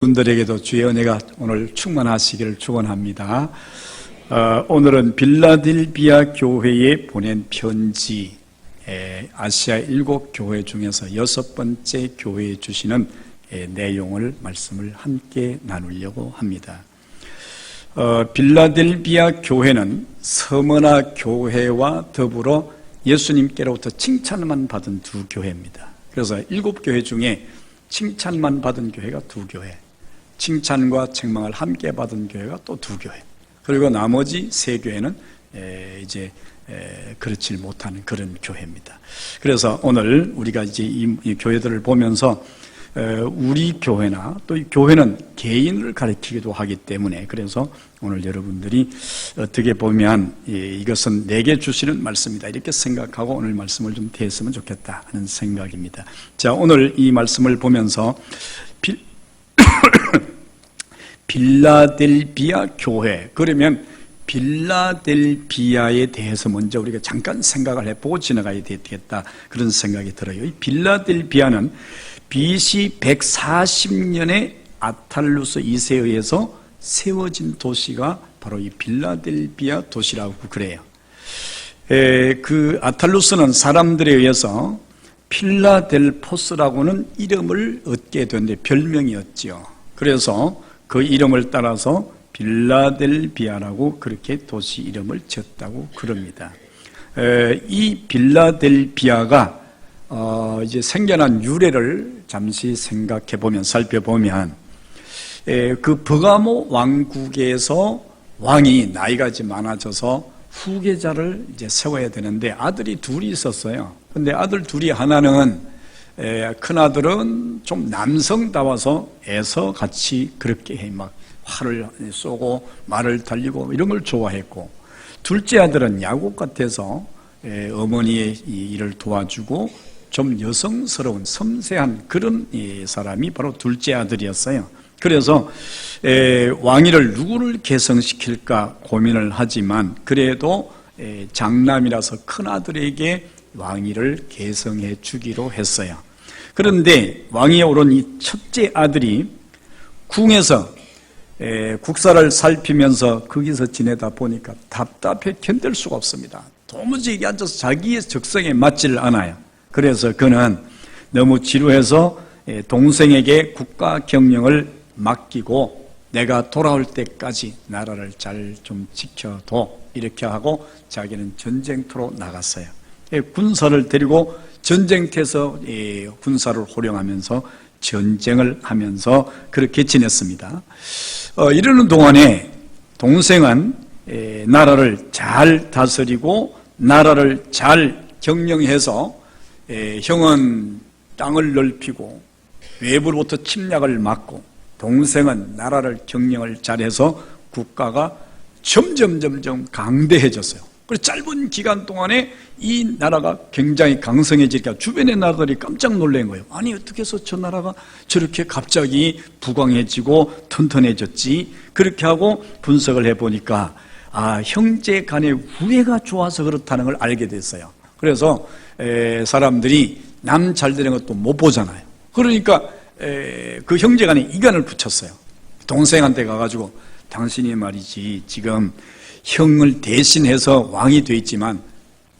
분들에게도 주의 은혜가 오늘 충만하시기를 축원합니다. 오늘은 빌라델비아 교회에 보낸 편지, 아시아 7교회 중에서 6번째 교회에 주시는 내용을 말씀을 함께 나누려고 합니다. 빌라델비아 교회는 서머나 교회와 더불어 예수님께로부터 칭찬만 받은 두 교회입니다. 그래서 7교회 중에 칭찬만 받은 교회가 두 교회, 칭찬과 책망을 함께 받은 교회가 또 두 교회, 그리고 나머지 세 교회는 이제 그렇지 못하는 그런 교회입니다. 그래서 오늘 우리가 이제 이 교회들을 보면서 우리 교회나 또 이 교회는 개인을 가리키기도 하기 때문에, 그래서 오늘 여러분들이 어떻게 보면 이것은 내게 주시는 말씀이다 이렇게 생각하고 오늘 말씀을 좀 대했으면 좋겠다 하는 생각입니다. 자, 오늘 이 말씀을 보면서 빌라델비아 교회, 그러면 빌라델비아에 대해서 먼저 우리가 잠깐 생각을 해보고 지나가야 되겠다 그런 생각이 들어요. 이 빌라델비아는 BC 140년에 아탈루스 2세에 의해서 세워진 도시가 바로 이 빌라델비아 도시라고 그래요. 그 아탈루스는 사람들에 의해서 필라델포스라고는 이름을 얻게 됐는데 별명이었죠. 그래서 그 이름을 따라서 빌라델비아라고 그렇게 도시 이름을 지었다고 그럽니다. 이 빌라델비아가 이제 생겨난 유래를 잠시 생각해 보면, 살펴보면, 그 버가모 왕국에서 왕이 나이가 이제 많아져서 후계자를 이제 세워야 되는데 아들이 둘이 있었어요. 근데 아들 둘이, 하나는 큰 아들은 좀 남성다워서 애서 같이 그렇게 해, 막 활을 쏘고 말을 달리고 이런 걸 좋아했고, 둘째 아들은 야곱 같아서 어머니의 일을 도와주고 좀 여성스러운 섬세한 그런 사람이 바로 둘째 아들이었어요. 그래서 왕위를 누구를 계승시킬까 고민을 하지만 그래도 장남이라서 큰아들에게 왕위를 계승해 주기로 했어요. 그런데 왕위에 오른 이 첫째 아들이 궁에서 국사를 살피면서 거기서 지내다 보니까 답답해 견딜 수가 없습니다. 도무지 여기 앉아서 자기의 적성에 맞지를 않아요. 그래서 그는 너무 지루해서 동생에게 국가 경영을 맡기고 내가 돌아올 때까지 나라를 잘 좀 지켜둬 이렇게 하고 자기는 전쟁터로 나갔어요. 군사를 데리고 전쟁터에서 군사를 호령하면서 전쟁을 하면서 그렇게 지냈습니다. 이러는 동안에 동생은 나라를 잘 다스리고 나라를 잘 경영해서 형은 땅을 넓히고 외부로부터 침략을 막고, 동생은 나라를 경영을 잘해서 국가가 점점 강대해졌어요. 그래서 짧은 기간 동안에 이 나라가 굉장히 강성해지니까 주변의 나라들이 깜짝 놀란 거예요. 아니, 어떻게 해서 저 나라가 저렇게 갑자기 부강해지고 튼튼해졌지? 그렇게 하고 분석을 해보니까 형제 간의 우애가 좋아서 그렇다는 걸 알게 됐어요. 그래서 사람들이 남 잘 되는 것도 못 보잖아요. 그러니까 그 형제 간에 이간을 붙였어요. 동생한테 가가지고 당신이 말이지 지금 형을 대신해서 왕이 돼 있지만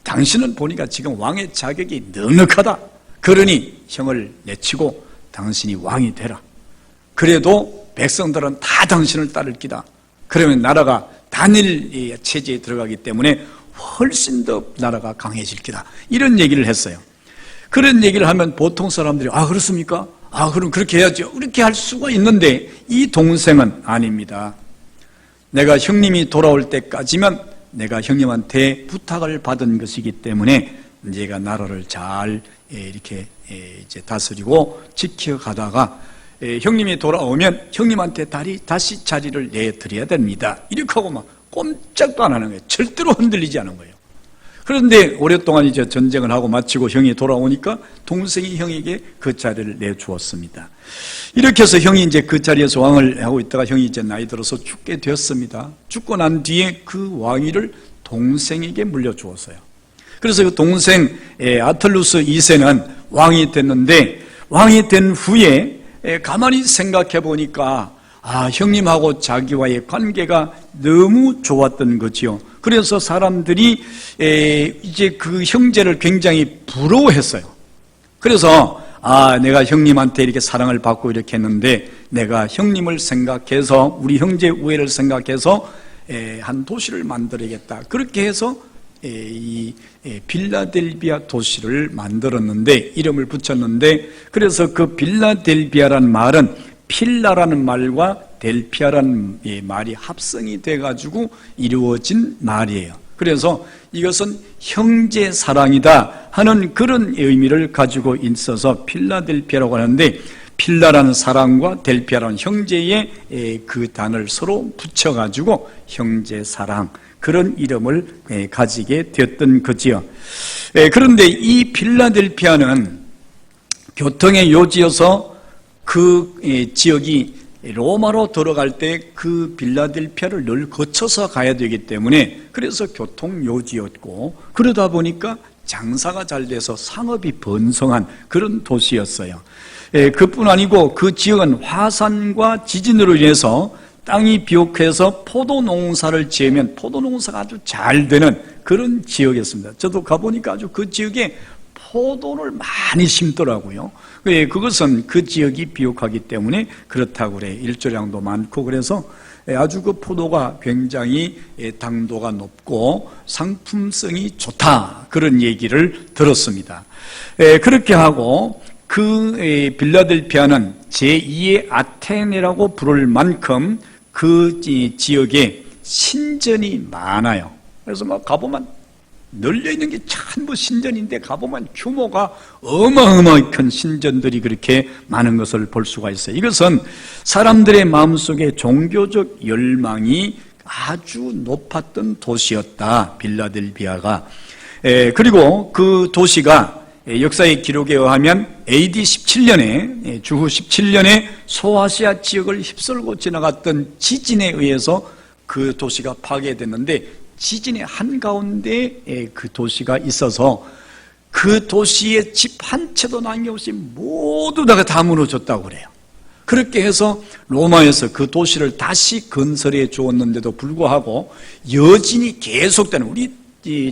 당신은 보니까 지금 왕의 자격이 넉넉하다. 그러니 형을 내치고 당신이 왕이 되라. 그래도 백성들은 다 당신을 따를 기다. 그러면 나라가 단일 체제에 들어가기 때문에 훨씬 더 나라가 강해질 기다. 이런 얘기를 했어요. 그런 얘기를 하면 보통 사람들이 그렇습니까? 그럼 그렇게 해야죠. 그렇게 할 수가 있는데 이 동생은 아닙니다. 내가 형님이 돌아올 때까지만 내가 형님한테 부탁을 받은 것이기 때문에 내가 나라를 잘 이렇게 이제 다스리고 지켜가다가 형님이 돌아오면 형님한테 다시 자리를 내드려야 됩니다. 이렇게 하고 막 꼼짝도 안 하는 거예요. 절대로 흔들리지 않은 거예요. 그런데 오랫동안 이제 전쟁을 하고 마치고 형이 돌아오니까 동생이 형에게 그 자리를 내주었습니다. 이렇게 해서 형이 이제 그 자리에서 왕을 하고 있다가 형이 이제 나이 들어서 죽게 되었습니다. 죽고 난 뒤에 그 왕위를 동생에게 물려주었어요. 그래서 그 동생 아탈루스 2세는 왕이 됐는데, 왕이 된 후에 가만히 생각해 보니까 형님하고 자기와의 관계가 너무 좋았던 거지요. 그래서 사람들이 이제 그 형제를 굉장히 부러워했어요. 그래서 내가 형님한테 이렇게 사랑을 받고 이렇게 했는데 내가 형님을 생각해서 우리 형제 우애를 생각해서 한 도시를 만들어야겠다. 그렇게 해서 이 빌라델비아 도시를 만들었는데 이름을 붙였는데, 그래서 그 빌라델비아라는 말은 필라라는 말과 델피아라는 말이 합성이 돼가지고 이루어진 말이에요. 그래서 이것은 형제 사랑이다 하는 그런 의미를 가지고 있어서 필라델피아라고 하는데, 필라라는 사랑과 델피아라는 형제의 그 단어를 서로 붙여가지고 형제 사랑, 그런 이름을 가지게 되었던 거지요. 그런데 이 필라델피아는 교통의 요지여서 그 지역이 로마로 들어갈 때 그 빌라델피아를 늘 거쳐서 가야 되기 때문에 그래서 교통 요지였고, 그러다 보니까 장사가 잘 돼서 상업이 번성한 그런 도시였어요. 그뿐 아니고 그 지역은 화산과 지진으로 인해서 땅이 비옥해서 포도 농사를 지으면 포도 농사가 아주 잘 되는 그런 지역이었습니다. 저도 가보니까 아주 그 지역에 포도를 많이 심더라고요. 그것은 그 지역이 비옥하기 때문에 그렇다고 그래. 일조량도 많고 그래서 아주 그 포도가 굉장히 당도가 높고 상품성이 좋다, 그런 얘기를 들었습니다. 그렇게 하고 그 빌라델피아는 제2의 아테네라고 부를 만큼 그 지역에 신전이 많아요. 그래서 막 가보면 널려있는 게 전부 신전인데 가보면 규모가 어마어마하게 큰 신전들이 그렇게 많은 것을 볼 수가 있어요. 이것은 사람들의 마음속에 종교적 열망이 아주 높았던 도시였다, 빌라델비아가. 그리고 그 도시가 역사의 기록에 의하면 AD 17년에 주후 17년에 소아시아 지역을 휩쓸고 지나갔던 지진에 의해서 그 도시가 파괴됐는데, 지진의 한가운데에 그 도시가 있어서 그 도시의 집 한 채도 남김없이 모두 다 무너졌다고 그래요. 그렇게 해서 로마에서 그 도시를 다시 건설해 주었는데도 불구하고 여진이 계속되는, 우리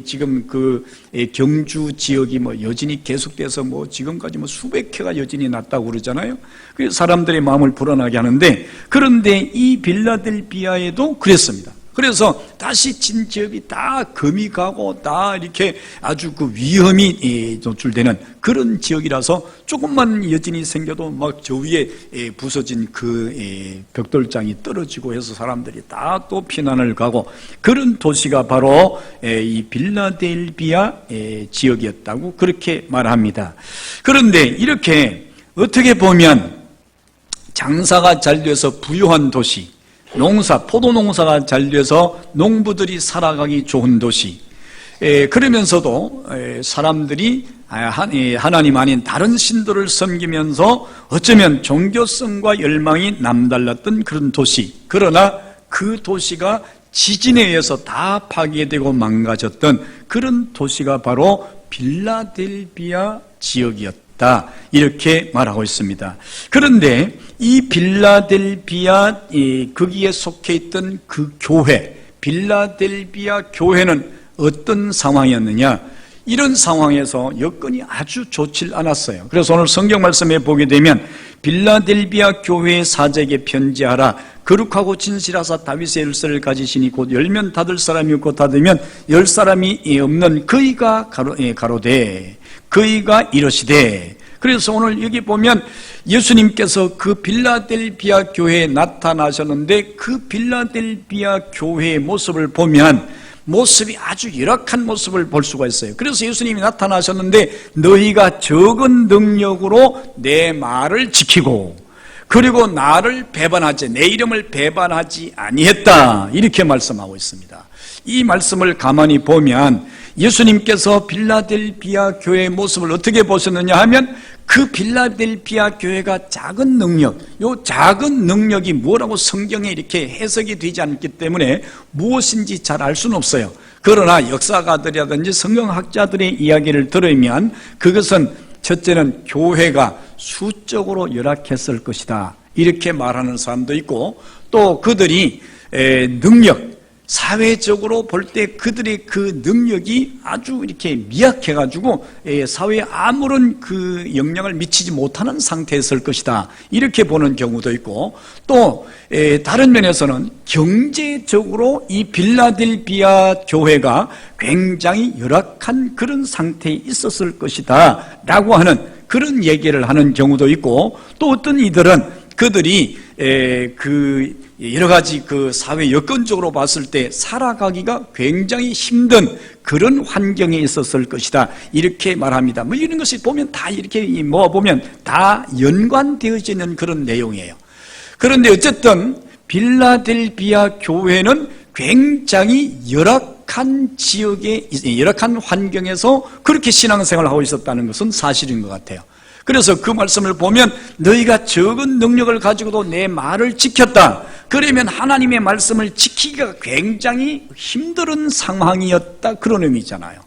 지금 그 경주 지역이 여진이 계속돼서 지금까지 수백 회가 여진이 났다고 그러잖아요. 그래서 사람들의 마음을 불안하게 하는데, 그런데 이 빌라델비아에도 그랬습니다. 그래서 다시 진 지역이 다 금이 가고 다 이렇게 아주 그 위험이 노출되는 그런 지역이라서 조금만 여진이 생겨도 막 저 위에 부서진 그 벽돌장이 떨어지고 해서 사람들이 다 또 피난을 가고, 그런 도시가 바로 이 빌라델비아 지역이었다고 그렇게 말합니다. 그런데 이렇게 어떻게 보면 장사가 잘 돼서 부유한 도시, 포도 농사가 잘 돼서 농부들이 살아가기 좋은 도시, 그러면서도 사람들이 하나님 아닌 다른 신들을 섬기면서 어쩌면 종교성과 열망이 남달랐던 그런 도시, 그러나 그 도시가 지진에 의해서 다 파괴되고 망가졌던 그런 도시가 바로 빌라델비아 지역이었다, 이렇게 말하고 있습니다. 그런데 이 빌라델비아 거기에 속해 있던 그 교회, 빌라델비아 교회는 어떤 상황이었느냐? 이런 상황에서 여건이 아주 좋질 않았어요. 그래서 오늘 성경 말씀에 보게 되면 빌라델비아 교회의 사제에게 편지하라. 거룩하고 진실하사 다윗의 열쇠를 가지시니 곧 열면 닫을 사람이 없고 닫으면 열 사람이 없는 그이가 가로되 그이가 이러시되. 그래서 오늘 여기 보면 예수님께서 그 빌라델비아 교회에 나타나셨는데 그 빌라델비아 교회의 모습을 보면 모습이 아주 열악한 모습을 볼 수가 있어요. 그래서 예수님이 나타나셨는데 너희가 적은 능력으로 내 말을 지키고 그리고 나를 배반하지, 내 이름을 배반하지 아니했다, 이렇게 말씀하고 있습니다. 이 말씀을 가만히 보면 예수님께서 빌라델비아 교회의 모습을 어떻게 보셨느냐 하면 그 빌라델비아 교회가 작은 능력, 요 작은 능력이 뭐라고 성경에 이렇게 해석이 되지 않기 때문에 무엇인지 잘 알 수는 없어요. 그러나 역사가들이라든지 성경학자들의 이야기를 들으면 그것은 첫째는 교회가 수적으로 열악했을 것이다, 이렇게 말하는 사람도 있고, 또 그들이 능력, 사회적으로 볼 때 그들의 그 능력이 아주 이렇게 미약해가지고 사회에 아무런 그 영향을 미치지 못하는 상태였을 것이다, 이렇게 보는 경우도 있고, 또 다른 면에서는 경제적으로 이 빌라델비아 교회가 굉장히 열악한 그런 상태에 있었을 것이다 라고 하는 그런 얘기를 하는 경우도 있고, 또 어떤 이들은 그들이 그 여러 가지 그 사회 여건적으로 봤을 때 살아가기가 굉장히 힘든 그런 환경에 있었을 것이다, 이렇게 말합니다. 뭐 이런 것이 보면 다 이렇게 모아보면 다 연관되어지는 그런 내용이에요. 그런데 어쨌든 빌라델비아 교회는 굉장히 열악한 지역에, 열악한 환경에서 그렇게 신앙생활을 하고 있었다는 것은 사실인 것 같아요. 그래서 그 말씀을 보면 너희가 적은 능력을 가지고도 내 말을 지켰다, 그러면 하나님의 말씀을 지키기가 굉장히 힘든 상황이었다, 그런 의미잖아요.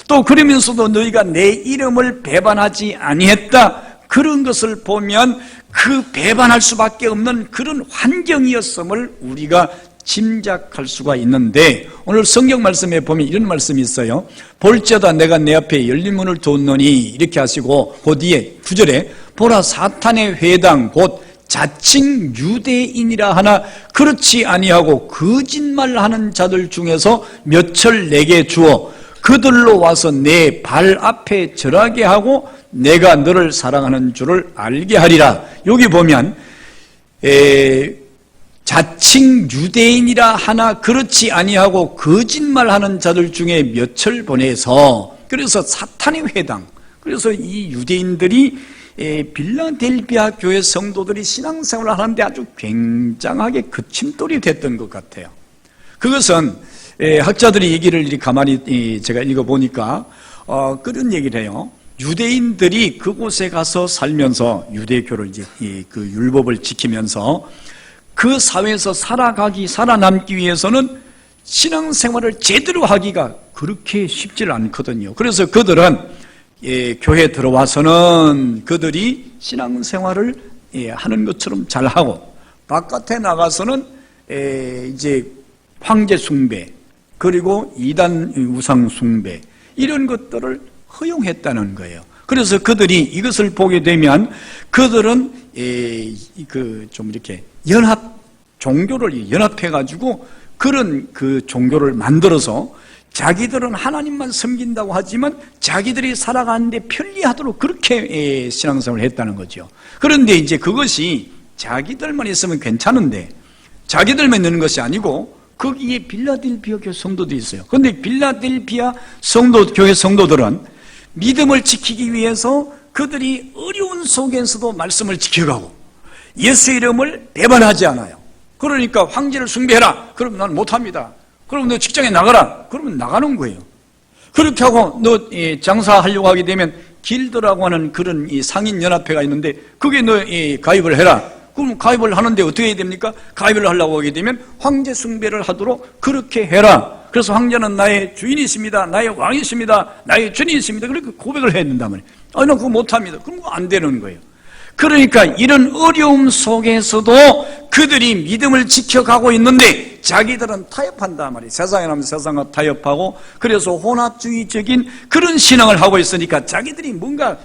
또 그러면서도 너희가 내 이름을 배반하지 아니했다, 그런 것을 보면 그 배반할 수밖에 없는 그런 환경이었음을 우리가 짐작할 수가 있는데, 오늘 성경 말씀에 보면 이런 말씀이 있어요. 볼지어다 내가 내 앞에 열린 문을 두었노니, 이렇게 하시고 그 뒤에 9절에 보라 사탄의 회당 곧 자칭 유대인이라 하나 그렇지 아니하고 거짓말하는 자들 중에서 몇철 내게 주어 그들로 와서 내 발 앞에 절하게 하고 내가 너를 사랑하는 줄을 알게 하리라. 여기 보면 자칭 유대인이라 하나 그렇지 아니하고 거짓말하는 자들 중에 몇을 보내서, 그래서 사탄의 회당, 그래서 이 유대인들이 빌라델비아 교회 성도들이 신앙생활을 하는데 아주 굉장하게 거침돌이 됐던 것 같아요. 그것은 학자들이 얘기를 이렇게 가만히 제가 읽어보니까 그런 얘기를 해요. 유대인들이 그곳에 가서 살면서 유대교를 이제 그 율법을 지키면서 그 사회에서 살아남기 위해서는 신앙생활을 제대로 하기가 그렇게 쉽지 않거든요. 그래서 그들은 교회에 들어와서는 그들이 신앙생활을 하는 것처럼 잘하고, 바깥에 나가서는 이제 황제 숭배, 그리고 이단 우상 숭배, 이런 것들을 허용했다는 거예요. 그래서 그들이 이것을 보게 되면 그들은 좀 이렇게 종교를 연합해가지고 그런 그 종교를 만들어서 자기들은 하나님만 섬긴다고 하지만 자기들이 살아가는데 편리하도록 그렇게 신앙생활을 했다는 거죠. 그런데 이제 그것이 자기들만 있으면 괜찮은데 자기들만 있는 것이 아니고 거기에 빌라델비아 교회 성도도 있어요. 그런데 빌라델비아 교회 성도들은 믿음을 지키기 위해서 그들이 어려운 속에서도 말씀을 지켜가고 예수 이름을 배반하지 않아요. 그러니까 황제를 숭배해라, 그러면 난 못합니다. 그럼 너 직장에 나가라, 그러면 나가는 거예요. 그렇게 하고 너 장사하려고 하게 되면 길드라고 하는 그런 상인연합회가 있는데 거기에 너 가입을 해라. 그럼 가입을 하는데 어떻게 해야 됩니까? 가입을 하려고 하게 되면 황제 숭배를 하도록 그렇게 해라. 그래서 황제는 나의 주인이십니다, 나의 왕이십니다, 나의 주인이십니다, 그렇게 고백을 해야 된단 말이에요. 나 그거 못합니다. 그럼 안 되는 거예요. 그러니까 이런 어려움 속에서도 그들이 믿음을 지켜가고 있는데 자기들은 타협한단 말이에요. 세상에 나면 세상과 타협하고, 그래서 혼합주의적인 그런 신앙을 하고 있으니까 자기들이 뭔가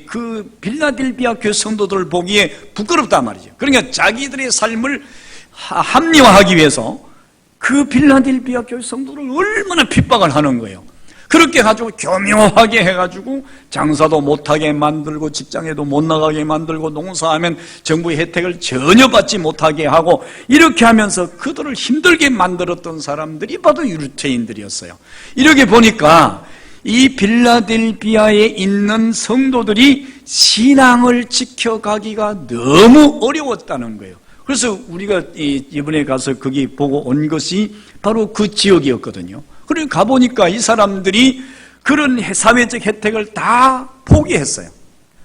그 빌라델비아 교회 성도들을 보기에 부끄럽단 말이죠. 그러니까 자기들의 삶을 합리화하기 위해서 그 빌라델비아 교회 성도를 얼마나 핍박을 하는 거예요. 그렇게 가지고 교묘하게 해가지고 장사도 못하게 만들고 직장에도 못 나가게 만들고 농사하면 정부의 혜택을 전혀 받지 못하게 하고, 이렇게 하면서 그들을 힘들게 만들었던 사람들이 바로 유대인들이었어요. 이렇게 보니까 이 빌라델비아에 있는 성도들이 신앙을 지켜가기가 너무 어려웠다는 거예요. 그래서 우리가 이번에 가서 거기 보고 온 것이 바로 그 지역이었거든요. 그리고 가보니까 이 사람들이 그런 사회적 혜택을 다 포기했어요.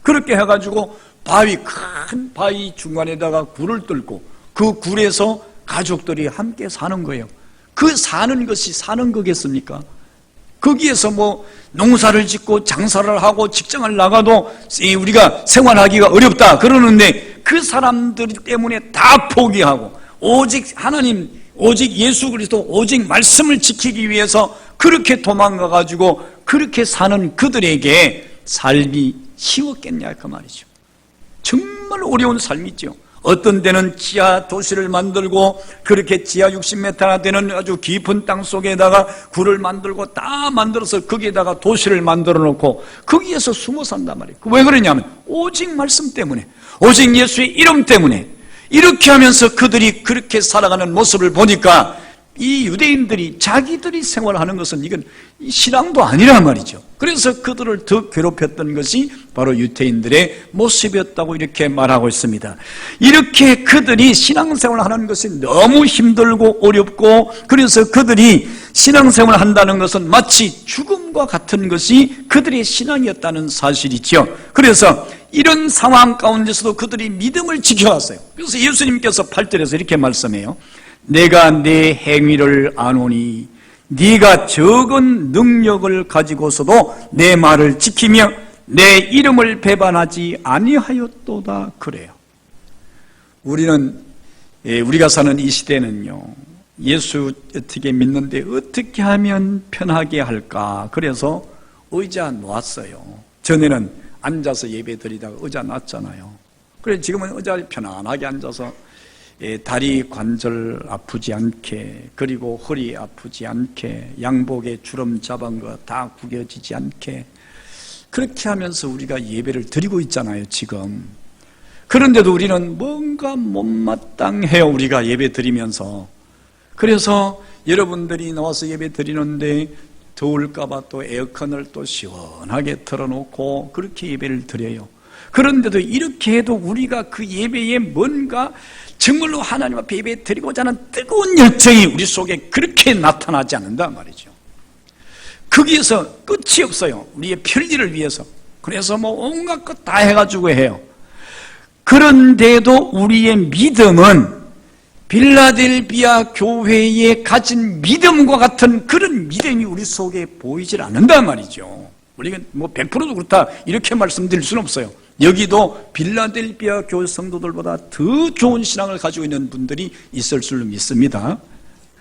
그렇게 해가지고 큰 바위 중간에다가 굴을 뚫고 그 굴에서 가족들이 함께 사는 거예요. 그 사는 것이 사는 거겠습니까? 거기에서 뭐 농사를 짓고 장사를 하고 직장을 나가도 우리가 생활하기가 어렵다 그러는데 그 사람들 때문에 다 포기하고 오직 하나님, 오직 예수 그리스도, 오직 말씀을 지키기 위해서 그렇게 도망가 가지고 그렇게 사는 그들에게 삶이 쉬웠겠냐 그 말이죠. 정말 어려운 삶이죠. 어떤 데는 지하 도시를 만들고 그렇게 지하 60m나 되는 아주 깊은 땅 속에다가 굴을 만들고 다 만들어서 거기에다가 도시를 만들어 놓고 거기에서 숨어 산단 말이에요. 왜 그러냐면 오직 말씀 때문에, 오직 예수의 이름 때문에 이렇게 하면서 그들이 그렇게 살아가는 모습을 보니까 이 유대인들이 자기들이 생활하는 것은 이건 신앙도 아니란 말이죠. 그래서 그들을 더 괴롭혔던 것이 바로 유대인들의 모습이었다고 이렇게 말하고 있습니다. 이렇게 그들이 신앙생활을 하는 것이 너무 힘들고 어렵고 그래서 그들이 신앙생활을 한다는 것은 마치 죽음과 같은 것이 그들의 신앙이었다는 사실이죠. 그래서 이런 상황 가운데서도 그들이 믿음을 지켜왔어요. 그래서 예수님께서 8절에서 이렇게 말씀해요. 내가 내 행위를 아노니 네가 적은 능력을 가지고서도 내 말을 지키며 내 이름을 배반하지 아니하였도다 그래요. 우리가 사는 이 시대는요, 예수 어떻게 믿는데 어떻게 하면 편하게 할까? 그래서 의자 놓았어요. 전에는 앉아서 예배 드리다가 의자 놨잖아요. 그래서 지금은 의자에 편안하게 앉아서 다리 관절 아프지 않게, 그리고 허리 아프지 않게, 양복에 주름 잡은 거 다 구겨지지 않게 그렇게 하면서 우리가 예배를 드리고 있잖아요 지금. 그런데도 우리는 뭔가 못마땅해요. 우리가 예배 드리면서. 그래서 여러분들이 나와서 예배 드리는데 더울까봐 또 에어컨을 또 시원하게 틀어놓고 그렇게 예배를 드려요. 그런데도 이렇게 해도 우리가 그 예배에 뭔가 정말로 하나님 앞에 예배 드리고자 하는 뜨거운 열정이 우리 속에 그렇게 나타나지 않는단 말이죠. 거기에서 끝이 없어요. 우리의 편리를 위해서. 그래서 뭐 온갖 것 다 해가지고 해요. 그런데도 우리의 믿음은 빌라델비아 교회에 가진 믿음과 같은 그런 믿음이 우리 속에 보이질 않는단 말이죠. 우리가 뭐 100%도 그렇다 이렇게 말씀드릴 수는 없어요. 여기도 빌라델비아 교회 성도들보다 더 좋은 신앙을 가지고 있는 분들이 있을 줄 믿습니다.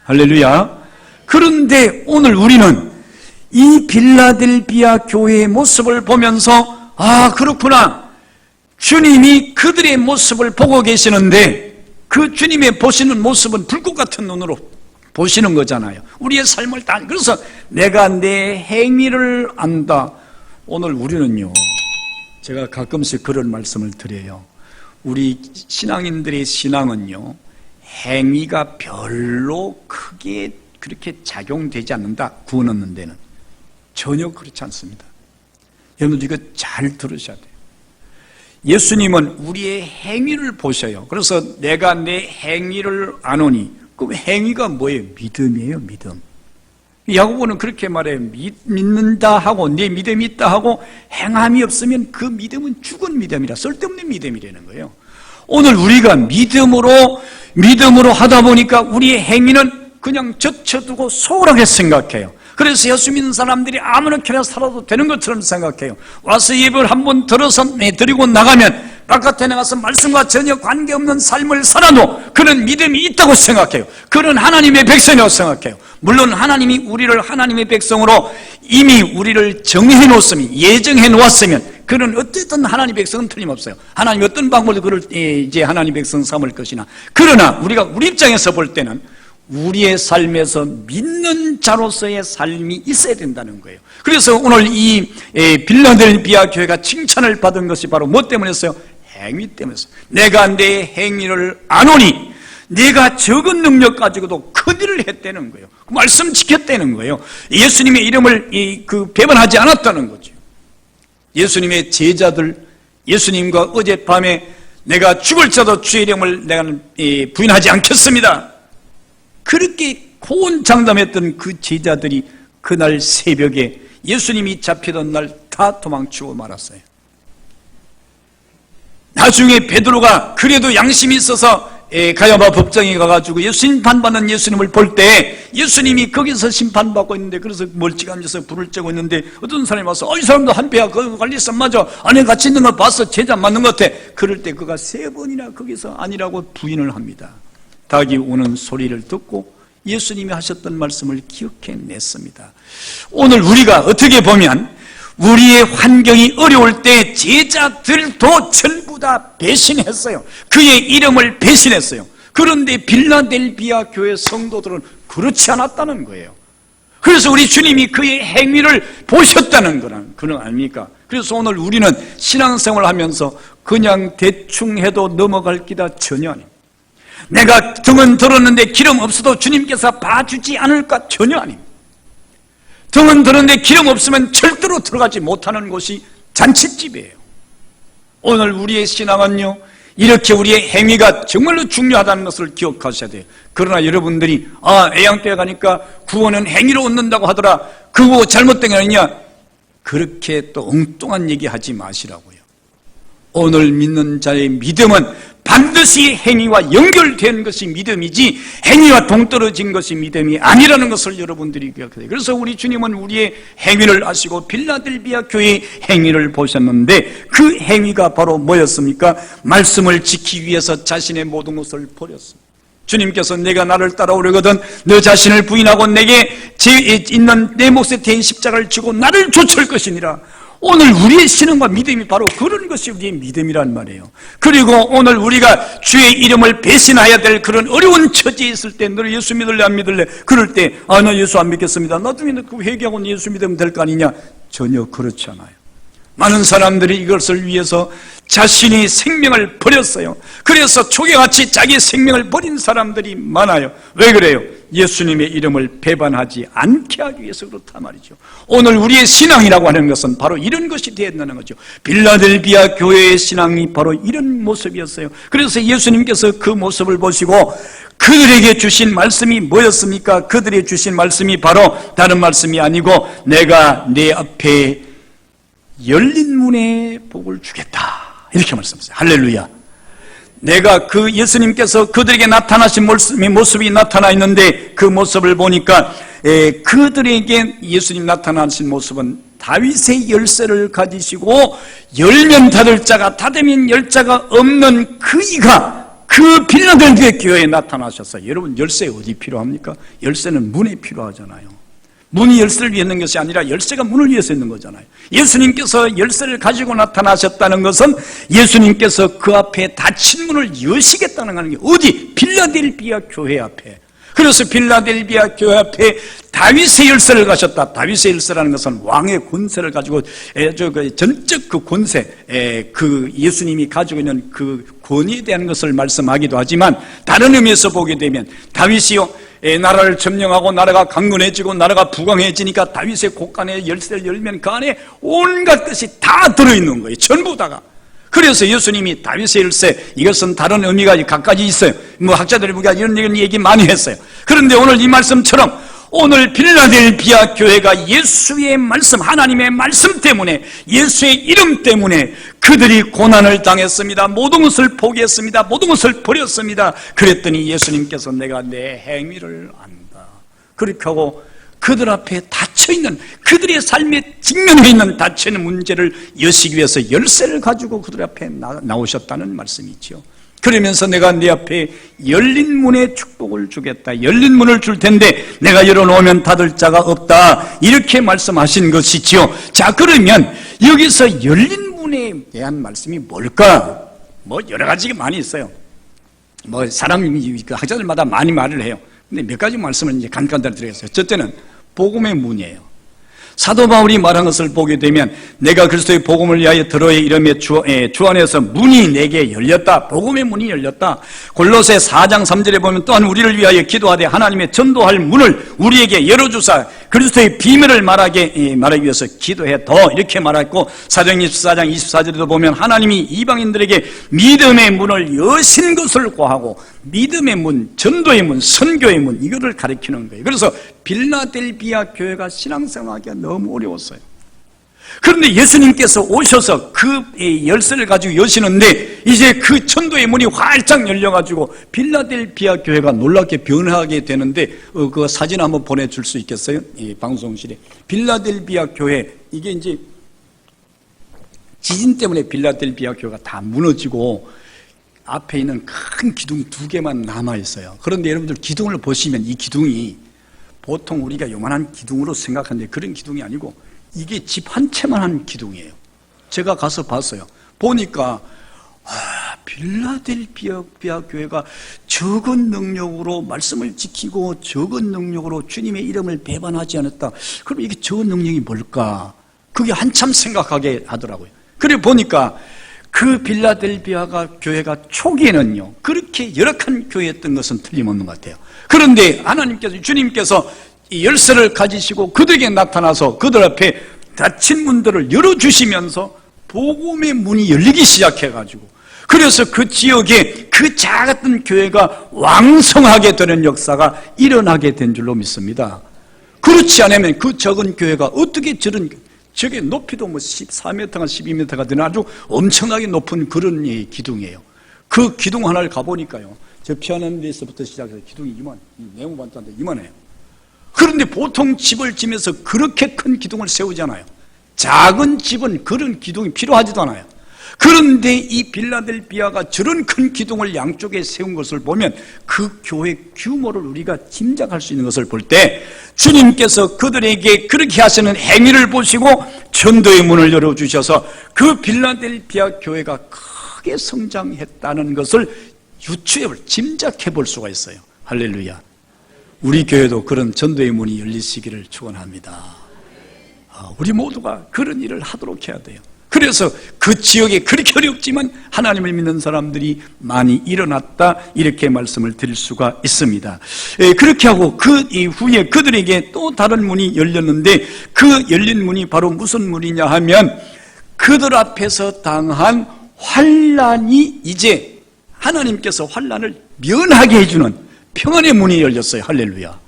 할렐루야. 그런데 오늘 우리는 이 빌라델비아 교회의 모습을 보면서 아 그렇구나, 주님이 그들의 모습을 보고 계시는데 그 주님의 보시는 모습은 불꽃 같은 눈으로 보시는 거잖아요. 우리의 삶을 다. 그래서 내가 내 행위를 안다. 오늘 우리는요, 제가 가끔씩 그런 말씀을 드려요. 우리 신앙인들의 신앙은요, 행위가 별로 크게 그렇게 작용되지 않는다. 구원 얻는 데는 전혀 그렇지 않습니다. 여러분 이거 잘 들으셔야 돼요. 예수님은 우리의 행위를 보셔요. 그래서 내가 내 행위를 아노니, 그 행위가 뭐예요? 믿음이에요. 믿음. 야고보는 그렇게 말해요. 믿는다 하고 내 믿음이 있다 하고 행함이 없으면 그 믿음은 죽은 믿음이라, 쓸데없는 믿음이라는 거예요. 오늘 우리가 믿음으로 하다 보니까 우리의 행위는 그냥 젖혀두고 소홀하게 생각해요. 그래서 예수 믿는 사람들이 아무렇게나 살아도 되는 것처럼 생각해요. 와서 예배를 한번 들어서 드리고 나가면 바깥에 나가서 말씀과 전혀 관계없는 삶을 살아도 그런 믿음이 있다고 생각해요. 그런 하나님의 백성이라고 생각해요. 물론 하나님이 우리를 하나님의 백성으로 이미 우리를 정해 놓았으면, 예정해 놓았으면 그런 어쨌든 하나님의 백성은 틀림없어요. 하나님이 어떤 방법으로 그를 이제 하나님의 백성 삼을 것이나, 그러나 우리가 우리 입장에서 볼 때는 우리의 삶에서 믿는 자로서의 삶이 있어야 된다는 거예요. 그래서 오늘 이 빌라델비아 교회가 칭찬을 받은 것이 바로 뭐 때문이었어요? 행위 때문이었어요. 내가 내 행위를 아노니, 내가 적은 능력 가지고도 큰 일을 했다는 거예요. 그 말씀 지켰다는 거예요. 예수님의 이름을 배반하지 않았다는 거죠. 예수님의 제자들, 예수님과 어젯밤에 내가 죽을지라도 주의 이름을 내가 부인하지 않겠습니다, 그렇게 고운장담했던 그 제자들이 그날 새벽에 예수님이 잡히던 날 다 도망치고 말았어요. 나중에 베드로가 그래도 양심이 있어서 가야바 법정에 가가지고 심판받는 예수님을 볼 때 예수님이 거기서 심판받고 있는데, 그래서 멀찌감쳐서 불을 쬐고 있는데 어떤 사람이 와서 이 사람도 한패야, 그 관리사 맞아, 안에 같이 있는 걸 봤어, 제자 맞는 것 같아. 그럴 때 그가 3번이나 거기서 아니라고 부인을 합니다. 닭이 우는 소리를 듣고 예수님이 하셨던 말씀을 기억해냈습니다. 오늘 우리가 어떻게 보면 우리의 환경이 어려울 때 제자들도 전부 다 배신했어요. 그의 이름을 배신했어요. 그런데 빌라델비아 교회 성도들은 그렇지 않았다는 거예요. 그래서 우리 주님이 그의 행위를 보셨다는 그런 아닙니까? 그래서 오늘 우리는 신앙생활을 하면서 그냥 대충 해도 넘어갈 기다 전혀 아닙니다. 내가 등은 들었는데 기름 없어도 주님께서 봐주지 않을까? 전혀 아닙니다. 등은 들었는데 기름 없으면 절대로 들어가지 못하는 곳이 잔칫집이에요. 오늘 우리의 신앙은요, 이렇게 우리의 행위가 정말로 중요하다는 것을 기억하셔야 돼요. 그러나 여러분들이 애양교회 가니까 구원은 행위로 얻는다고 하더라, 그거 잘못된 게 아니냐, 그렇게 또 엉뚱한 얘기 하지 마시라고요. 오늘 믿는 자의 믿음은 반드시 행위와 연결된 것이 믿음이지 행위와 동떨어진 것이 믿음이 아니라는 것을 여러분들이 기억해야 돼요. 그래서 우리 주님은 우리의 행위를 아시고 빌라델비아 교회의 행위를 보셨는데, 그 행위가 바로 뭐였습니까? 말씀을 지키기 위해서 자신의 모든 것을 버렸습니다. 주님께서 내가 나를 따라오려거든 너 자신을 부인하고 내게 있는 내 몫에 대인 십자가를 지고 나를 좇을 것이니라. 오늘 우리의 신앙과 믿음이 바로 그런 것이 우리의 믿음이란 말이에요. 그리고 오늘 우리가 주의 이름을 배신해야 될 그런 어려운 처지에 있을 때, 너 예수 믿을래 안 믿을래? 그럴 때 나 예수 안 믿겠습니다, 나중에 그 회개하고 예수 믿으면 될 거 아니냐? 전혀 그렇지 않아요. 많은 사람들이 이것을 위해서 자신의 생명을 버렸어요. 그래서 초계같이 자기 생명을 버린 사람들이 많아요. 왜 그래요? 예수님의 이름을 배반하지 않게 하기 위해서 그렇단 말이죠. 오늘 우리의 신앙이라고 하는 것은 바로 이런 것이 되었다는 거죠. 빌라델비아 교회의 신앙이 바로 이런 모습이었어요. 그래서 예수님께서 그 모습을 보시고 그들에게 주신 말씀이 뭐였습니까? 그들에게 주신 말씀이 바로 다른 말씀이 아니고 내가 내 앞에 열린 문에 복을 주겠다, 이렇게 말씀하셨어요. 할렐루야. 내가 그 예수님께서 그들에게 나타나신 모습이 나타나 있는데, 그 모습을 보니까 그들에게 예수님 나타나신 모습은 다윗의 열쇠를 가지시고 열면 닫을 자가 닫으면 열 자가 없는 그이가 그 빌라델비아 교회에 나타나셨어요. 여러분, 열쇠 어디 필요합니까? 열쇠는 문에 필요하잖아요. 문이 열쇠를 위해 있는 것이 아니라 열쇠가 문을 위해서 있는 거잖아요. 예수님께서 열쇠를 가지고 나타나셨다는 것은 예수님께서 그 앞에 닫힌 문을 여시겠다는 게 어디? 빌라델비아 교회 앞에. 그래서 빌라델비아 교회 앞에 다윗의 열쇠를 가셨다. 다윗의 열쇠라는 것은 왕의 권세를 가지고 전적 그 권세, 그 예수님이 가지고 있는 그 권위에 대한 것을 말씀하기도 하지만, 다른 의미에서 보게 되면 다윗이요, 나라를 점령하고 나라가 강건해지고 나라가 부강해지니까 다윗의 곳간에 열쇠를 열면 그 안에 온갖 것이 다 들어있는 거예요. 전부 다가. 그래서 예수님이 다윗의 열쇠, 이것은 다른 의미가 각가지 있어요. 학자들이 우리가 이런 얘기 많이 했어요. 그런데 오늘 이 말씀처럼 오늘 빌라델비아 교회가 예수의 말씀, 하나님의 말씀 때문에, 예수의 이름 때문에 그들이 고난을 당했습니다. 모든 것을 포기했습니다. 모든 것을 버렸습니다. 그랬더니 예수님께서 내가 내 행위를 안다, 그렇게 하고 그들 앞에 닫혀있는, 그들의 삶에 직면해 있는 닫혀있는 문제를 여시기 위해서 열쇠를 가지고 그들 앞에 나오셨다는 말씀이죠. 그러면서 내가 네 앞에 열린 문에 축복을 주겠다, 열린 문을 줄 텐데 내가 열어놓으면 닫을 자가 없다, 이렇게 말씀하신 것이지요. 자, 그러면 여기서 열린 문에 대한 말씀이 뭘까? 여러 가지가 많이 있어요. 학자들마다 많이 말을 해요. 근데 몇 가지 말씀을 이제 간단히 드리겠어요. 첫째는 복음의 문이에요. 사도 바울이 말한 것을 보게 되면 내가 그리스도의 복음을 위하여 들어의 이름에 주 안에서 문이 내게 열렸다. 복음의 문이 열렸다. 골로새 4장 3절에 보면 또한 우리를 위하여 기도하되 하나님의 전도할 문을 우리에게 열어주사 그리스도의 비밀을 말하기 위해서 기도해 더, 이렇게 말했고, 사도행전 14장 24절에도 보면 하나님이 이방인들에게 믿음의 문을 여신 것을 고하고, 믿음의 문, 전도의 문, 선교의 문, 이거를 가리키는 거예요. 그래서 빌라델비아 교회가 신앙생활하기가 너무 어려웠어요. 그런데 예수님께서 오셔서 그 열쇠를 가지고 여시는데 이제 그 천도의 문이 활짝 열려가지고 빌라델비아 교회가 놀랍게 변화하게 되는데 그 사진 한번 보내줄 수 있겠어요? 이 방송실에. 빌라델비아 교회, 이게 이제 지진 때문에 빌라델비아 교회가 다 무너지고 앞에 있는 큰 기둥 2개만 남아있어요. 그런데 여러분들 기둥을 보시면 이 기둥이 보통 우리가 요만한 기둥으로 생각하는데 그런 기둥이 아니고 이게 집 한 채만 한 기둥이에요. 제가 가서 봤어요. 보니까 빌라델비아 교회가 적은 능력으로 말씀을 지키고 적은 능력으로 주님의 이름을 배반하지 않았다. 그럼 이게 적은 능력이 뭘까? 그게 한참 생각하게 하더라고요. 그래 보니까 그 빌라델비아 교회가 초기에는요 그렇게 열악한 교회였던 것은 틀림없는 것 같아요. 그런데 하나님께서, 주님께서 이 열쇠를 가지시고 그들에게 나타나서 그들 앞에 닫힌 문들을 열어주시면서 복음의 문이 열리기 시작해가지고, 그래서 그 지역에 그 작았던 교회가 왕성하게 되는 역사가 일어나게 된 줄로 믿습니다. 그렇지 않으면 그 적은 교회가 어떻게 저게 높이도 뭐 14m가 12m가 되는 아주 엄청나게 높은 그런 기둥이에요. 그 기둥 하나를 가보니까요, 저 피하는 데서부터 시작해서 기둥이 네모반도인데 이만해요. 그런데 보통 집을 지면서 그렇게 큰 기둥을 세우잖아요. 작은 집은 그런 기둥이 필요하지도 않아요. 그런데 이 빌라델비아가 저런 큰 기둥을 양쪽에 세운 것을 보면 그 교회 규모를 우리가 짐작할 수 있는 것을 볼 때 주님께서 그들에게 그렇게 하시는 행위를 보시고 전도의 문을 열어주셔서 그 빌라델비아 교회가 크게 성장했다는 것을 짐작해 볼 수가 있어요. 할렐루야. 우리 교회도 그런 전도의 문이 열리시기를 축원합니다. 우리 모두가 그런 일을 하도록 해야 돼요. 그래서 그 지역에 그렇게 어렵지만 하나님을 믿는 사람들이 많이 일어났다, 이렇게 말씀을 드릴 수가 있습니다. 그렇게 하고 그 이후에 그들에게 또 다른 문이 열렸는데 그 열린 문이 바로 무슨 문이냐 하면 그들 앞에서 당한 환난이 이제 하나님께서 환난을 면하게 해주는 평안의 문이 열렸어요. 할렐루야.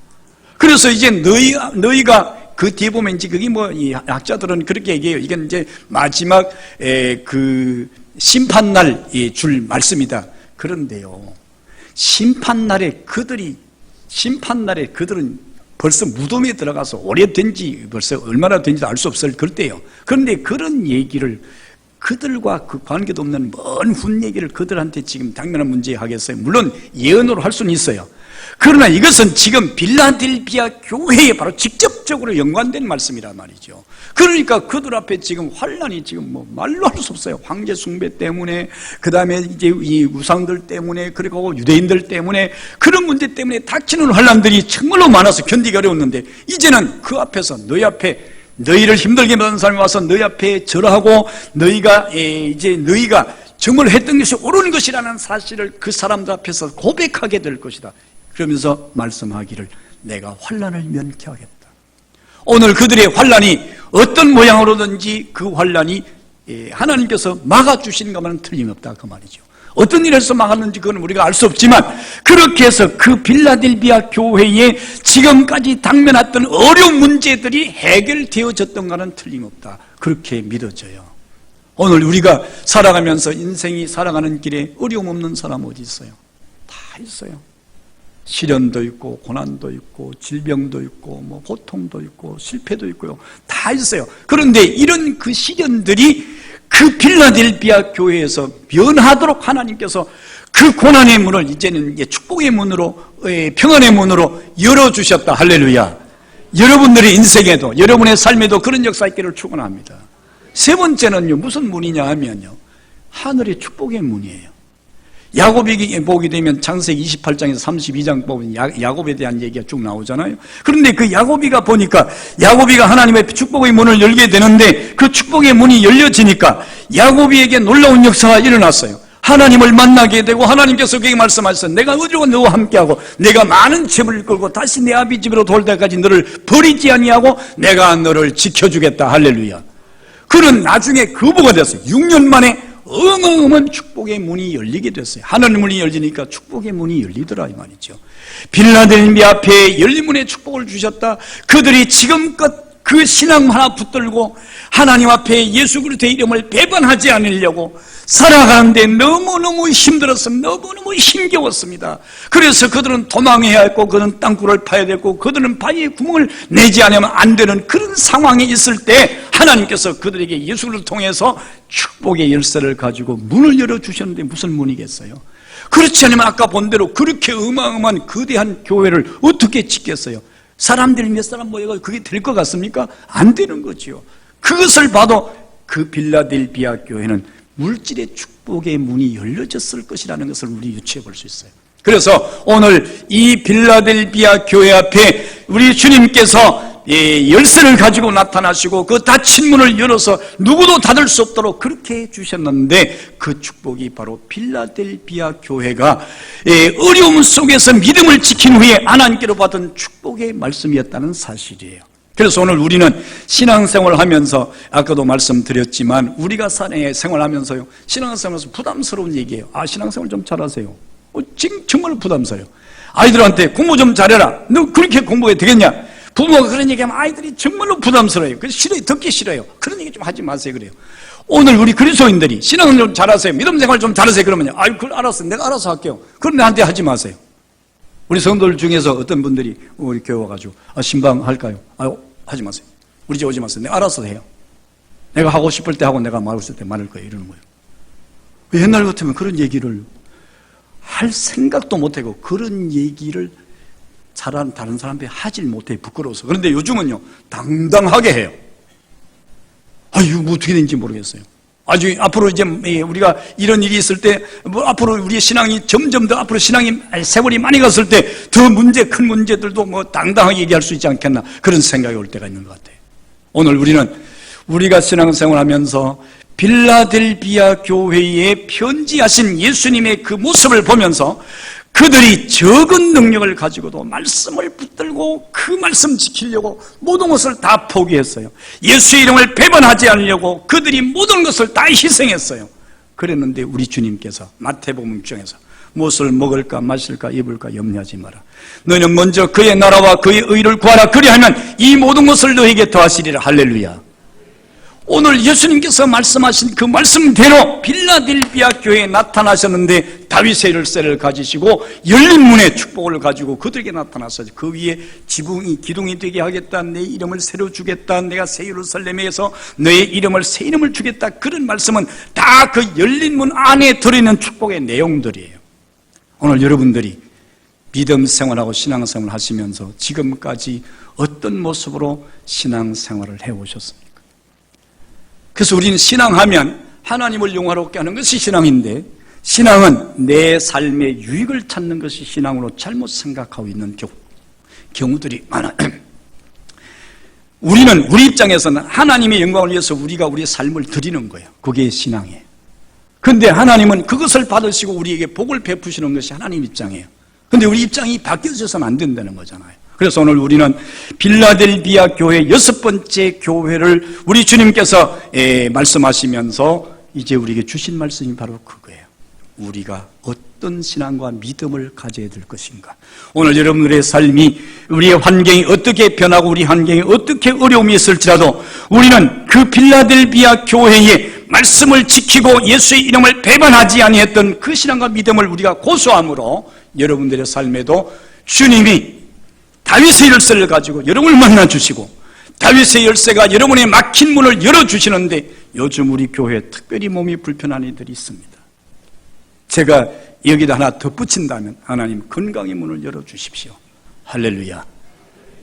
그래서 이제 너희가 그 뒤에 보면 이제 그게 이 학자들은 그렇게 얘기해요. 이건 이제 마지막 그 심판날 줄 말씀이다. 그런데요, 심판날에 그들은 벌써 무덤에 들어가서 오래된지 벌써 얼마나 된지도 알 수 없을 그때요. 그런데 그런 얘기를 그들과 그 관계도 없는 먼 훗 얘기를 그들한테 지금 당면한 문제 하겠어요. 물론 예언으로 할 수는 있어요. 그러나 이것은 지금 빌라델비아 교회에 바로 직접적으로 연관된 말씀이란 말이죠. 그러니까 그들 앞에 지금 환난이 지금 말로 할 수 없어요. 황제 숭배 때문에, 그 다음에 이제 이 우상들 때문에, 그리고 유대인들 때문에, 그런 문제 때문에 닥치는 환난들이 정말로 많아서 견디기 어려웠는데, 이제는 그 앞에서 너희 앞에 너희를 힘들게 만든 사람이 와서 너희 앞에 절하고 너희가 정말 했던 것이 옳은 것이라는 사실을 그 사람들 앞에서 고백하게 될 것이다. 그러면서 말씀하기를 내가 환난을 면케 하겠다. 오늘 그들의 환난이 어떤 모양으로든지 그 환난이 하나님께서 막아주시는 것만은 틀림없다 그 말이죠. 어떤 일에서 막았는지 그건 우리가 알 수 없지만 그렇게 해서 그 빌라델비아 교회에 지금까지 당면했던 어려운 문제들이 해결되어졌던 것은 틀림없다. 그렇게 믿어져요. 오늘 우리가 살아가면서 인생이 살아가는 길에 어려움 없는 사람 어디 있어요? 다 있어요. 시련도 있고 고난도 있고 질병도 있고 고통도 있고 실패도 있고요. 다 있어요. 그런데 이런 그 시련들이 그 빌라델비아 교회에서 면하도록 하나님께서 그 고난의 문을 이제는 축복의 문으로, 평안의 문으로 열어주셨다. 할렐루야. 여러분들의 인생에도, 여러분의 삶에도 그런 역사 있기를 축원합니다. 세 번째는요, 무슨 문이냐 하면요, 하늘의 축복의 문이에요. 야곱이 보게 되면 창세기 28장에서 32장 보면 야곱에 대한 얘기가 쭉 나오잖아요. 그런데 그 야곱이가 보니까 야곱이가 하나님의 축복의 문을 열게 되는데 그 축복의 문이 열려지니까 야곱이에게 놀라운 역사가 일어났어요. 하나님을 만나게 되고 하나님께서 그에게 말씀하셨어요. 내가 어디로 너와 함께하고 내가 많은 짐을 끌고 다시 내 아비 집으로 돌 때까지 너를 버리지 아니하고 내가 너를 지켜주겠다. 할렐루야. 그는 나중에 거부가 됐어요. 6년 만에 어마어마한 축복의 문이 열리게 됐어요. 하늘 문이 열리니까 축복의 문이 열리더라 이 말이죠. 빌라델비아 앞에 열린 문에 축복을 주셨다. 그들이 지금껏 그 신앙 하나 붙들고 하나님 앞에 예수 그리스도의 이름을 배반하지 않으려고 살아가는데 너무너무 힘들어서 너무너무 힘겨웠습니다. 그래서 그들은 도망해야 했고, 그들은 땅굴을 파야 됐고, 그들은 바위에 구멍을 내지 않으면 안 되는 그런 상황에 있을 때 하나님께서 그들에게 예수를 통해서 축복의 열쇠를 가지고 문을 열어주셨는데 무슨 문이겠어요? 그렇지 않으면 아까 본 대로 그렇게 어마어마한 거대한 교회를 어떻게 짓겠어요? 사람들이 몇 사람 모여서 그게 될 것 같습니까? 안 되는 거지요. 그것을 봐도 그 빌라델비아 교회는 물질의 축복의 문이 열려졌을 것이라는 것을 우리 유추해 볼 수 있어요. 그래서 오늘 이 빌라델비아 교회 앞에 우리 주님께서 열쇠를 가지고 나타나시고 그 닫힌 문을 열어서 누구도 닫을 수 없도록 그렇게 해주셨는데, 그 축복이 바로 빌라델비아 교회가 어려움 속에서 믿음을 지킨 후에 하나님께로 받은 축복의 말씀이었다는 사실이에요. 그래서 오늘 우리는 신앙생활을 하면서, 아까도 말씀드렸지만 우리가 생활하면서요, 신앙생활에서 부담스러운 얘기예요. 신앙생활 좀 잘하세요. 지금 정말 부담스러워요. 아이들한테 공부 좀 잘해라. 너 그렇게 공부해야 되겠냐? 부모가 그런 얘기하면 아이들이 정말로 부담스러워요. 그래서 싫어요. 듣기 싫어요. 그런 얘기 좀 하지 마세요. 그래요. 오늘 우리 그리스도인들이 신앙을 좀 잘하세요. 믿음 생활 좀 잘하세요. 그러면요, 그걸 알았어. 내가 알아서 할게요. 그럼 나한테 하지 마세요. 우리 성도들 중에서 어떤 분들이 우리 교회 와가지고 신방 할까요? 하지 마세요. 우리 집 오지 마세요. 내가 알아서 해요. 내가 하고 싶을 때 하고 내가 말할 때 말할 거예요. 이러는 거예요. 옛날 같으면 그런 얘기를 할 생각도 못하고 그런 얘기를 잘하는 다른 사람한테 하질 못해, 부끄러워서. 그런데 요즘은요, 당당하게 해요. 이거 뭐 어떻게 되는지 모르겠어요. 아주 앞으로 이제 우리가 이런 일이 있을 때, 앞으로 우리의 신앙이 점점 더 앞으로 신앙이 세월이 많이 갔을 때 더 큰 문제들도 당당하게 얘기할 수 있지 않겠나, 그런 생각이 올 때가 있는 것 같아요. 오늘 우리가 신앙생활 하면서 빌라델비아 교회에 편지하신 예수님의 그 모습을 보면서 그들이 적은 능력을 가지고도 말씀을 붙들고 그 말씀 지키려고 모든 것을 다 포기했어요. 예수의 이름을 배반하지 않으려고 그들이 모든 것을 다 희생했어요. 그랬는데 우리 주님께서 마태복음 중에서 무엇을 먹을까 마실까 입을까 염려하지 마라. 너는 먼저 그의 나라와 그의 의를 구하라. 그리하면 이 모든 것을 너에게 더하시리라. 할렐루야. 오늘 예수님께서 말씀하신 그 말씀대로 빌라델비아 교회에 나타나셨는데, 다윗의 열쇠를 가지시고 열린 문의 축복을 가지고 그들에게 나타나서 그 위에 지붕이 기둥이 되게 하겠다, 내 이름을 새로 주겠다, 내가 새 예루살렘에서 너의 이름을 새 이름을 주겠다, 그런 말씀은 다 그 열린 문 안에 들어있는 축복의 내용들이에요. 오늘 여러분들이 믿음 생활하고 신앙생활을 하시면서 지금까지 어떤 모습으로 신앙생활을 해오셨습니까? 그래서 우리는 신앙하면 하나님을 영화롭게 하는 것이 신앙인데, 신앙은 내 삶의 유익을 찾는 것이 신앙으로 잘못 생각하고 있는 경우들이 많아요. 우리 입장에서는 하나님의 영광을 위해서 우리가 우리의 삶을 드리는 거예요. 그게 신앙이에요. 그런데 하나님은 그것을 받으시고 우리에게 복을 베푸시는 것이 하나님 입장이에요. 그런데 우리 입장이 바뀌어져서는 안 된다는 거잖아요. 그래서 오늘 우리는 빌라델비아 교회 6번째 교회를 우리 주님께서 말씀하시면서 이제 우리에게 주신 말씀이 바로 그거예요. 우리가 어떤 신앙과 믿음을 가져야 될 것인가. 오늘 여러분들의 삶이, 우리의 환경이 어떻게 변하고 우리 환경에 어떻게 어려움이 있을지라도 우리는 그 빌라델비아 교회의 말씀을 지키고 예수의 이름을 배반하지 아니했던 그 신앙과 믿음을 우리가 고수함으로 여러분들의 삶에도 주님이 다윗의 열쇠를 가지고 여러분을 만나주시고, 다윗의 열쇠가 여러분의 막힌 문을 열어주시는데, 요즘 우리 교회에 특별히 몸이 불편한 이들이 있습니다. 제가 여기다 하나 덧붙인다면 하나님 건강의 문을 열어주십시오. 할렐루야.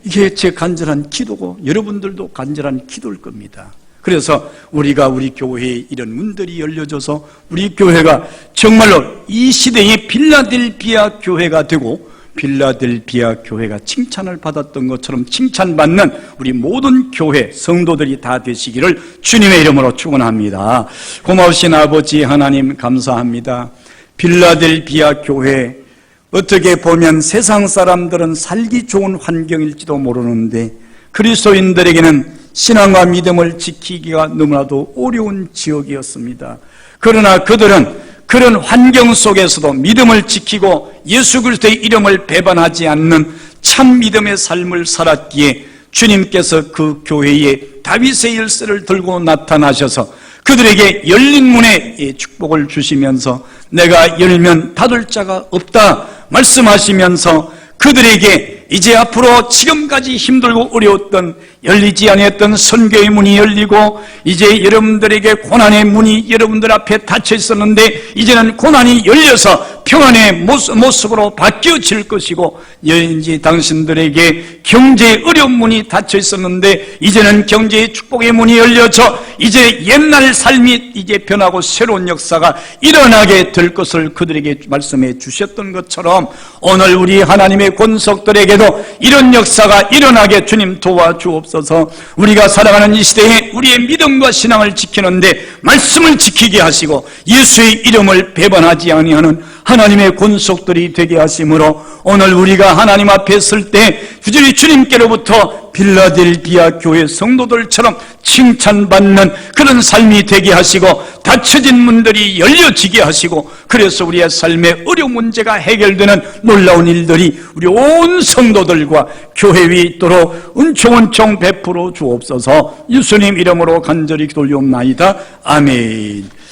이게 제 간절한 기도고 여러분들도 간절한 기도일 겁니다. 그래서 우리가 우리 교회에 이런 문들이 열려져서 우리 교회가 정말로 이 시대의 빌라델비아 교회가 되고, 빌라델비아 교회가 칭찬을 받았던 것처럼 칭찬받는 우리 모든 교회 성도들이 다 되시기를 주님의 이름으로 축원합니다. 고마우신 아버지 하나님 감사합니다. 빌라델비아 교회, 어떻게 보면 세상 사람들은 살기 좋은 환경일지도 모르는데 그리스도인들에게는 신앙과 믿음을 지키기가 너무나도 어려운 지역이었습니다. 그러나 그들은 그런 환경 속에서도 믿음을 지키고 예수 그리스도의 이름을 배반하지 않는 참 믿음의 삶을 살았기에 주님께서 그 교회에 다윗의 열쇠를 들고 나타나셔서 그들에게 열린 문에 축복을 주시면서 내가 열면 닫을 자가 없다 말씀하시면서 그들에게 이제 앞으로 지금까지 힘들고 어려웠던 열리지 아니했던 선교의 문이 열리고 이제 여러분들에게 고난의 문이 여러분들 앞에 닫혀 있었는데 이제는 고난이 열려서 평안의 모습으로 바뀌어질 것이고 이제 당신들에게 경제의 어려운 문이 닫혀 있었는데 이제는 경제의 축복의 문이 열려서 이제 옛날 삶이 이제 변하고 새로운 역사가 일어나게 될 것을 그들에게 말씀해 주셨던 것처럼 오늘 우리 하나님의 권속들에게도 이런 역사가 일어나게 주님 도와주옵소서. 우리가 살아가는 이 시대에 우리의 믿음과 신앙을 지키는데 말씀을 지키게 하시고 예수의 이름을 배반하지 아니하는 하나님의 권속들이 되게 하심으로 오늘 우리가 하나님 앞에 설 때 주님께로부터 빌라델비아 교회 성도들처럼 칭찬받는 그런 삶이 되게 하시고 닫혀진 문들이 열려지게 하시고 그래서 우리의 삶의 어려운 문제가 해결되는 놀라운 일들이 우리 온 성도들과 교회 위에 있도록 은총은총 베풀어 주옵소서. 예수님 이름으로 간절히 기도올리옵나이다. 아멘.